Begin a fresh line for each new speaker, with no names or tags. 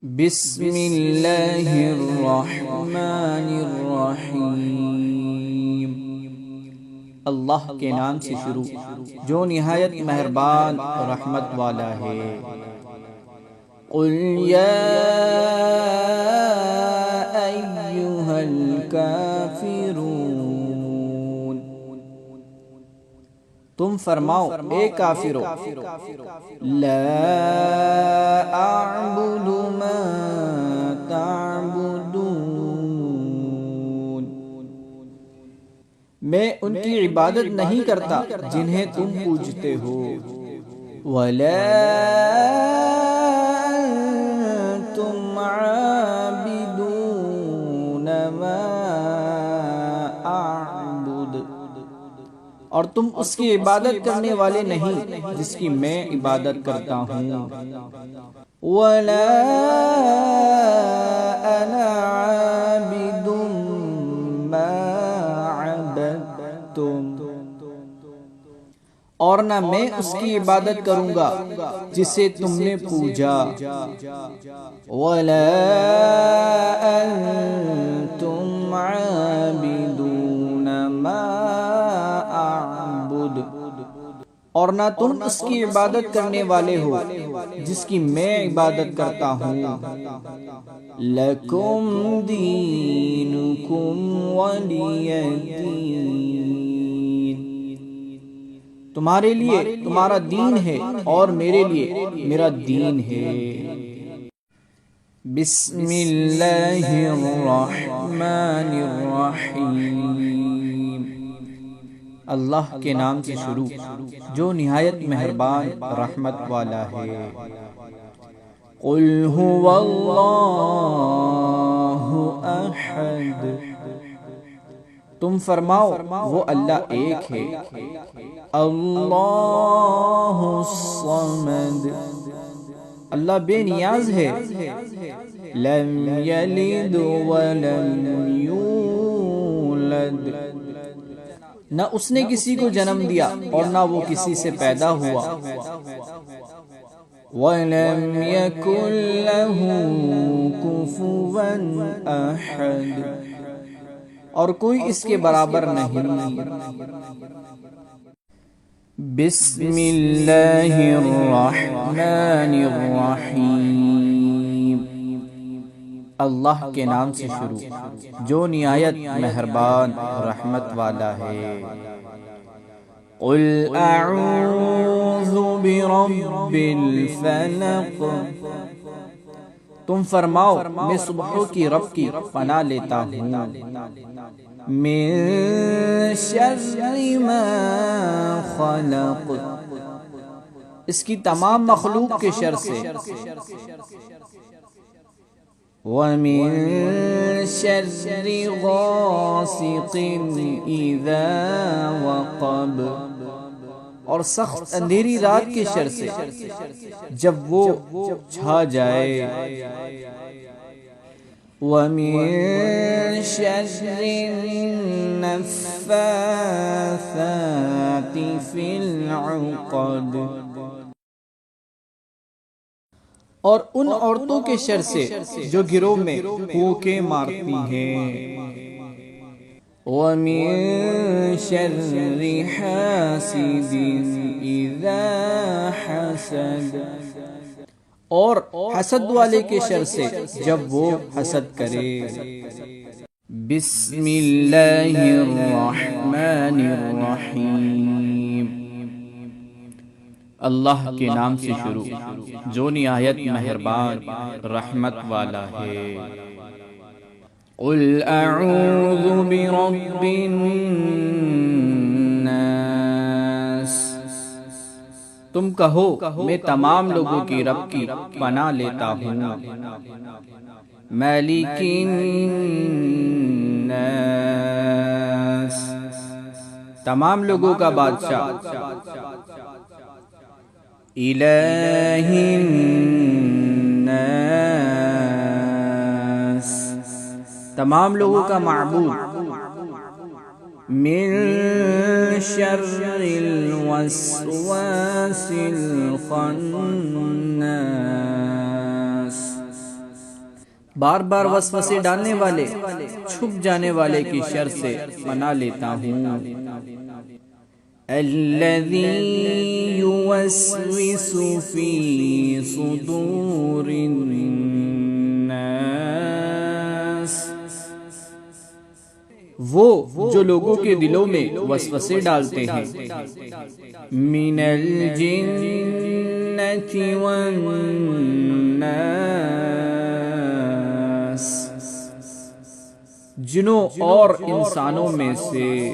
بسم اللہ الرحمن الرحیم۔ اللہ کے نام سے شروع جو نہایت مہربان اور رحمت والا ہے۔ قل یا ایھا الکافرون، تم فرماؤ اے کافرو، لا اعبد ما تعبدون، میں ان کی عبادت نہیں کرتا جنہیں تم پوجتے ہو، ولا انتم عابدون ما اعبد، اور تم اس کی عبادت کرنے والے نہیں جس کی میں عبادت کرتا ہوں، وَلَا أَنَا عَابِدٌ مَّا عَبَدتُّمْ، اور نہ میں اس کی عبادت کروں گا جسے تم نے پوجا، وَلَا أَنتُمْ عَابِدُونَ مَا أَعْبُدُ، اور نہ تم اس کی عبادت کرنے والے ہو جس کی میں عبادت کرتا ہوں، لَكُمْ دِينُكُمْ وَلِيَ دِينِ، تمہارے لیے تمہارا دین ہے اور میرے لیے میرا دین ہے۔ بسم اللہ الرحمن الرحیم، اللہ کے نام سے شروع جو نہایت مہربان رحمت والا ہے۔ قل هو اللہ احد، تم فرماؤ وہ اللہ ایک ہے، اللہ الصمد، اللہ بے نیاز ہے، لم یلد ولم یولد، نہ اس نے کسی کو جنم دیا اور نہ وہ کسی سے پیدا ہوا، وَلَمْ يَكُنْ لَهُ كُفُوًا أَحَدٌ، اور کوئی اس کے برابر نہیں۔ بسم اللہ الرحمن الرحیم، اللہ کے نام سے شروع جو نہایت مہربان رحمت والا ہے۔ قل اعوذ برب الفلق، تم فرماؤ میں صبحوں کی رب کی پناہ لیتا ہوں، من شر ما خلق، اس کی تمام مخلوق کے شر سے، وَمِن شَرِّ غَاسِقٍ إِذَا وَقَبَ، اور سخت اندھیری رات کے شر سے جب وہ چھا جائے، وَمِن شَرِّ النَّفَّاثَاتِ فِي الْعُقَدِ، اور ان عورتوں کے شر سے جو گروہ میں پھونکے مارتی ہیں، وَمِن شَرِّ حَاسِدٍ إِذَا حَسَدَ، اور حسد والے کے شر سے جب وہ حسد کرے۔ بسم اللہ الرحمن الرحیم، اللہ کے نام سے شروع جو نہایت مہربان رحمت والا ہے۔ قل اعوذ برب الناس، تم کہو میں تمام لوگوں کی رب کی پناہ لیتا ہوں، مالک الناس، تمام لوگوں کا بادشاہ، الہ الناس، تمام لوگوں کا معبود، من شر الوسواس الخناس، بار بار وسوسے ڈالنے والے چھپ جانے والے کی شر سے منا لیتا ہوں۔ الذی یوسوس فی صدور الناس، وہ جو لوگوں کے دلوں میں وسوسے ڈالتے ہیں، من الجنۃ والناس، جنوں اور انسانوں میں سے۔